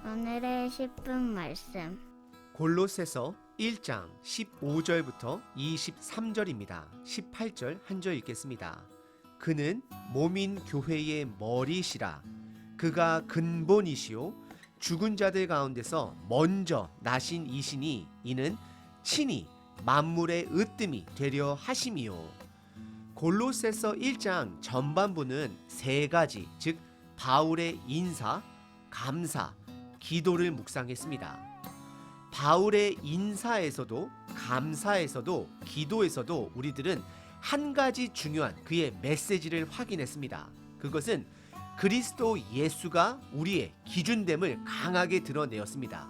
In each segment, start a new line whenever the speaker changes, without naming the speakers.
오늘의 10분 말씀.
골로새서 1장 15절부터 23절입니다. 18절 한 절 읽겠습니다. 그는 몸인 교회의 머리시라. 그가 근본이시요 죽은 자들 가운데서 먼저 나신 이시니 이는 친히 만물의 으뜸이 되려 하심이요. 골로새서 1장 전반부는 세 가지, 즉 바울의 인사, 감사, 기도를 묵상했습니다. 바울의 인사에서도 감사에서도 기도에서도 우리들은 한 가지 중요한 그의 메시지를 확인했습니다. 그것은 그리스도 예수가 우리의 기준됨을 강하게 드러내었습니다.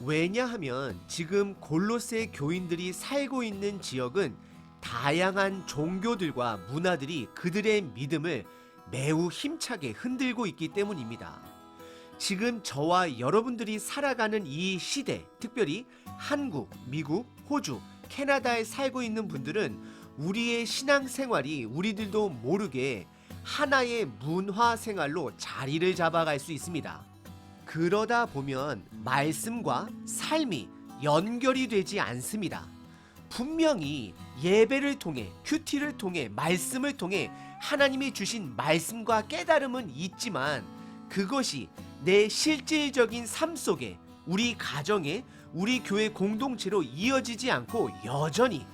왜냐하면 지금 골로새 교인들이 살고 있는 지역은 다양한 종교들과 문화들이 그들의 믿음을 매우 힘차게 흔들고 있기 때문입니다. 지금 저와 여러분들이 살아가는 이 시대, 특별히 한국, 미국, 호주, 캐나다에 살고 있는 분들은 우리의 신앙생활이 우리들도 모르게 하나의 문화생활로 자리를 잡아갈 수 있습니다. 그러다 보면 말씀과 삶이 연결이 되지 않습니다. 분명히 예배를 통해, 큐티를 통해, 말씀을 통해 하나님이 주신 말씀과 깨달음은 있지만 그것이 내 실질적인 삶 속에, 우리 가정에, 우리 교회 공동체로 이어지지 않고 여전히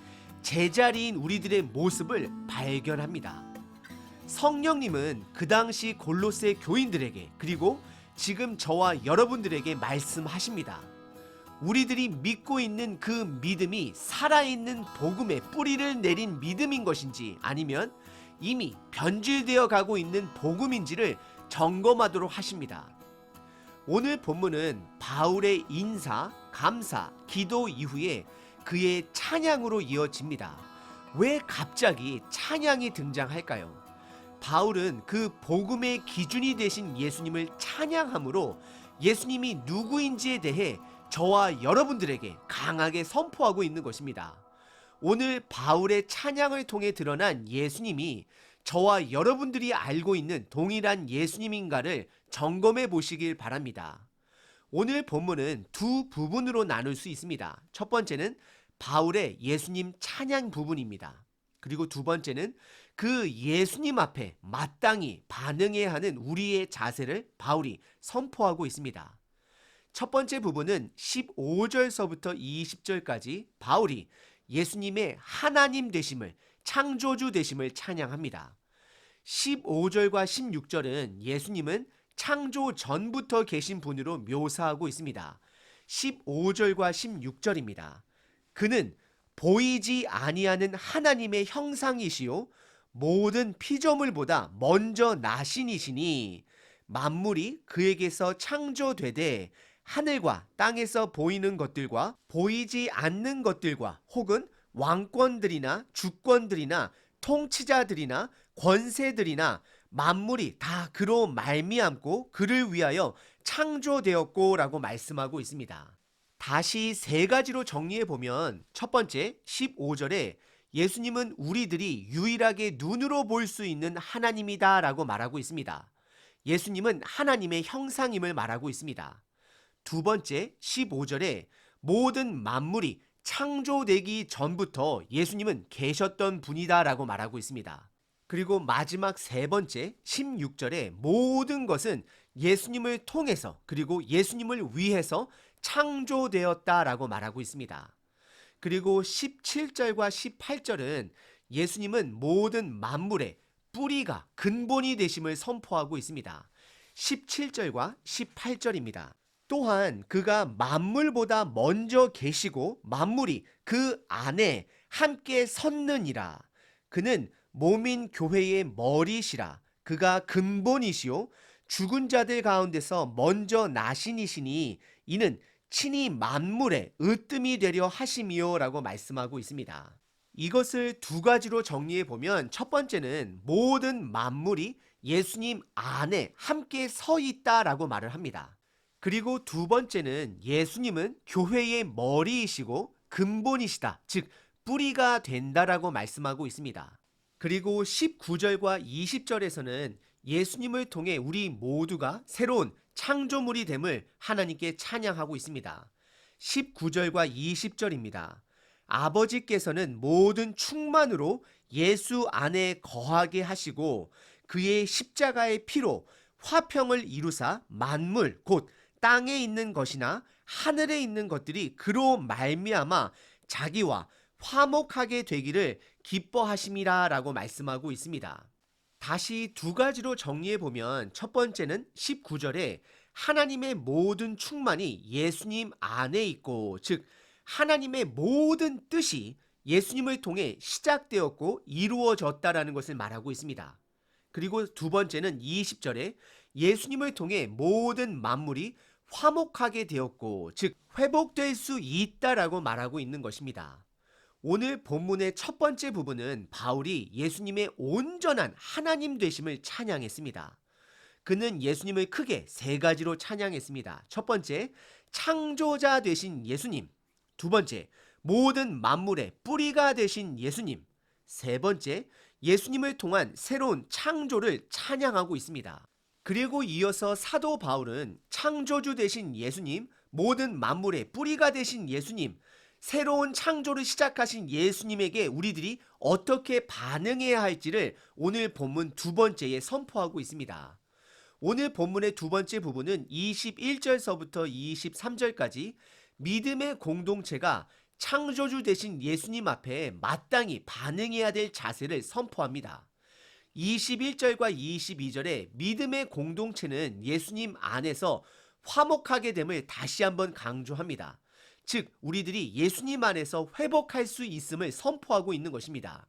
제자리인 우리들의 모습을 발견합니다. 성령님은 그 당시 골로새 교인들에게, 그리고 지금 저와 여러분들에게 말씀하십니다. 우리들이 믿고 있는 그 믿음이 살아있는 복음의 뿌리를 내린 믿음인 것인지 아니면 이미 변질되어 가고 있는 복음인지를 점검하도록 하십니다. 오늘 본문은 바울의 인사, 감사, 기도 이후에 그의 찬양으로 이어집니다. 왜 갑자기 찬양이 등장할까요? 바울은 그 복음의 기준이 되신 예수님을 찬양함으로 예수님이 누구인지에 대해 저와 여러분들에게 강하게 선포하고 있는 것입니다. 오늘 바울의 찬양을 통해 드러난 예수님이 저와 여러분들이 알고 있는 동일한 예수님인가를 점검해 보시길 바랍니다. 오늘 본문은 두 부분으로 나눌 수 있습니다. 첫 번째는 바울의 예수님 찬양 부분입니다. 그리고 두 번째는 그 예수님 앞에 마땅히 반응해야 하는 우리의 자세를 바울이 선포하고 있습니다. 첫 번째 부분은 15절서부터 20절까지 바울이 예수님의 하나님 되심을, 창조주 되심을 찬양합니다. 15절과 16절은 예수님은 창조 전부터 계신 분으로 묘사하고 있습니다. 15절과 16절입니다. 그는 보이지 아니하는 하나님의 형상이시요 모든 피조물보다 먼저 나신이시니 만물이 그에게서 창조되되 하늘과 땅에서 보이는 것들과 보이지 않는 것들과 혹은 왕권들이나 주권들이나 통치자들이나 권세들이나 만물이 다 그로 말미암고 그를 위하여 창조되었고 라고 말씀하고 있습니다. 다시 세 가지로 정리해 보면 첫 번째 15절에 예수님은 우리들이 유일하게 눈으로 볼 수 있는 하나님이다 라고 말하고 있습니다. 예수님은 하나님의 형상임을 말하고 있습니다. 두 번째 15절에 모든 만물이 창조되기 전부터 예수님은 계셨던 분이다 라고 말하고 있습니다. 그리고 마지막 세 번째 16절에 모든 것은 예수님을 통해서 그리고 예수님을 위해서 창조되었다라고 말하고 있습니다. 그리고 17절과 18절은 예수님은 모든 만물의 뿌리가 근본이 되심을 선포하고 있습니다. 17절과 18절입니다. 또한 그가 만물보다 먼저 계시고 만물이 그 안에 함께 섰느니라. 그는 몸인 교회의 머리시라. 그가 근본이시요 죽은 자들 가운데서 먼저 나신이시니 이는 친히 만물의 으뜸이 되려 하심이요 라고 말씀하고 있습니다. 이것을 두 가지로 정리해 보면 첫 번째는 모든 만물이 예수님 안에 함께 서 있다라고 말을 합니다. 그리고 두 번째는 예수님은 교회의 머리이시고 근본이시다, 즉 뿌리가 된다라고 말씀하고 있습니다. 그리고 19절과 20절에서는 예수님을 통해 우리 모두가 새로운 창조물이 됨을 하나님께 찬양하고 있습니다. 19절과 20절입니다. 아버지께서는 모든 충만으로 예수 안에 거하게 하시고 그의 십자가의 피로 화평을 이루사 만물 곧 땅에 있는 것이나 하늘에 있는 것들이 그로 말미암아 자기와 화목하게 되기를 기뻐하심이라 라고 말씀하고 있습니다. 다시 두 가지로 정리해 보면 첫 번째는 19절에 하나님의 모든 충만이 예수님 안에 있고, 즉 하나님의 모든 뜻이 예수님을 통해 시작되었고 이루어졌다라는 것을 말하고 있습니다. 그리고 두 번째는 20절에 예수님을 통해 모든 만물이 화목하게 되었고, 즉 회복될 수 있다라고 말하고 있는 것입니다. 오늘 본문의 첫 번째 부분은 바울이 예수님의 온전한 하나님 되심을 찬양했습니다. 그는 예수님을 크게 세 가지로 찬양했습니다. 첫 번째, 창조자 되신 예수님. 두 번째, 모든 만물의 뿌리가 되신 예수님. 세 번째, 예수님을 통한 새로운 창조를 찬양하고 있습니다. 그리고 이어서 사도 바울은 창조주 되신 예수님, 모든 만물의 뿌리가 되신 예수님, 새로운 창조를 시작하신 예수님에게 우리들이 어떻게 반응해야 할지를 오늘 본문 두 번째에 선포하고 있습니다. 오늘 본문의 두 번째 부분은 21절서부터 23절까지 믿음의 공동체가 창조주 되신 예수님 앞에 마땅히 반응해야 될 자세를 선포합니다. 21절과 22절에 믿음의 공동체는 예수님 안에서 화목하게 됨을 다시 한번 강조합니다. 즉 우리들이 예수님 안에서 회복할 수 있음을 선포하고 있는 것입니다.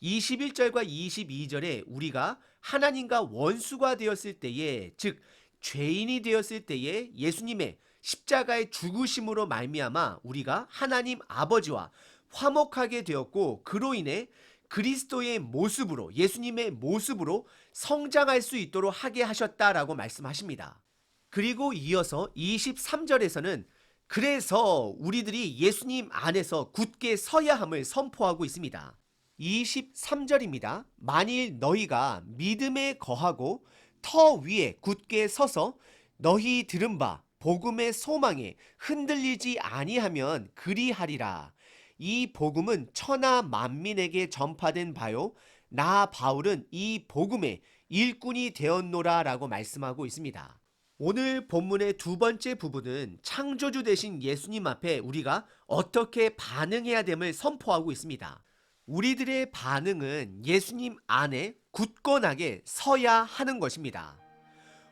21절과 22절에 우리가 하나님과 원수가 되었을 때에, 즉 죄인이 되었을 때에 예수님의 십자가의 죽으심으로 말미암아 우리가 하나님 아버지와 화목하게 되었고, 그로 인해 그리스도의 모습으로, 예수님의 모습으로 성장할 수 있도록 하게 하셨다라고 말씀하십니다. 그리고 이어서 23절에서는 그래서 우리들이 예수님 안에서 굳게 서야 함을 선포하고 있습니다. 23절입니다. 만일 너희가 믿음에 거하고 터 위에 굳게 서서 너희 들은 바 복음의 소망에 흔들리지 아니하면 그리하리라. 이 복음은 천하 만민에게 전파된 바요 나 바울은 이 복음의 일꾼이 되었노라 라고 말씀하고 있습니다. 오늘 본문의 두 번째 부분은 창조주 되신 예수님 앞에 우리가 어떻게 반응해야 됨을 선포하고 있습니다. 우리들의 반응은 예수님 안에 굳건하게 서야 하는 것입니다.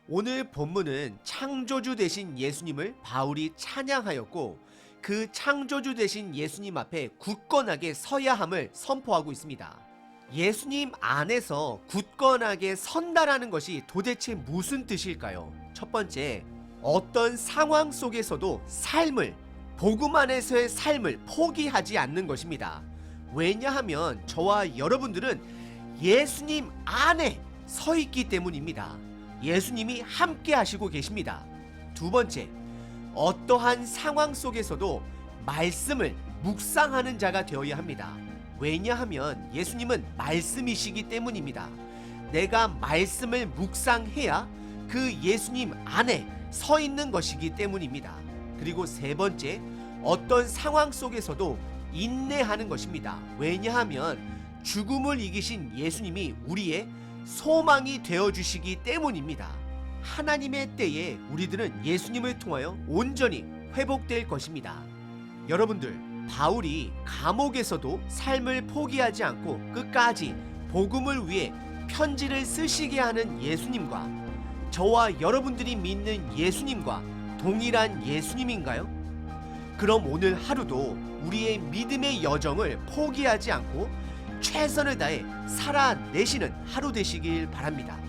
오늘 본문은 창조주 되신 예수님을 바울이 찬양하였고, 그 창조주 되신 예수님 앞에 굳건하게 서야 함을 선포하고 있습니다. 예수님 안에서 굳건하게 선다라는 것이 도대체 무슨 뜻일까요? 첫 번째, 어떤 상황 속에서도 삶을, 복음 안에서의 삶을 포기하지 않는 것입니다. 왜냐하면 저와 여러분들은 예수님 안에 서 있기 때문입니다. 예수님이 함께 하시고 계십니다. 두 번째, 어떠한 상황 속에서도 말씀을 묵상하는 자가 되어야 합니다. 왜냐하면 예수님은 말씀이시기 때문입니다. 내가 말씀을 묵상해야 그 예수님 안에 서 있는 것이기 때문입니다. 그리고 세 번째, 어떤 상황 속에서도 인내하는 것입니다. 왜냐하면 죽음을 이기신 예수님이 우리의 소망이 되어주시기 때문입니다. 하나님의 때에 우리들은 예수님을 통하여 온전히 회복될 것입니다. 여러분들, 바울이 감옥에서도 삶을 포기하지 않고 끝까지 복음을 위해 편지를 쓰시게 하는 예수님과 저와 여러분들이 믿는 예수님과 동일한 예수님인가요? 그럼 오늘 하루도 우리의 믿음의 여정을 포기하지 않고 최선을 다해 살아내시는 하루 되시길 바랍니다.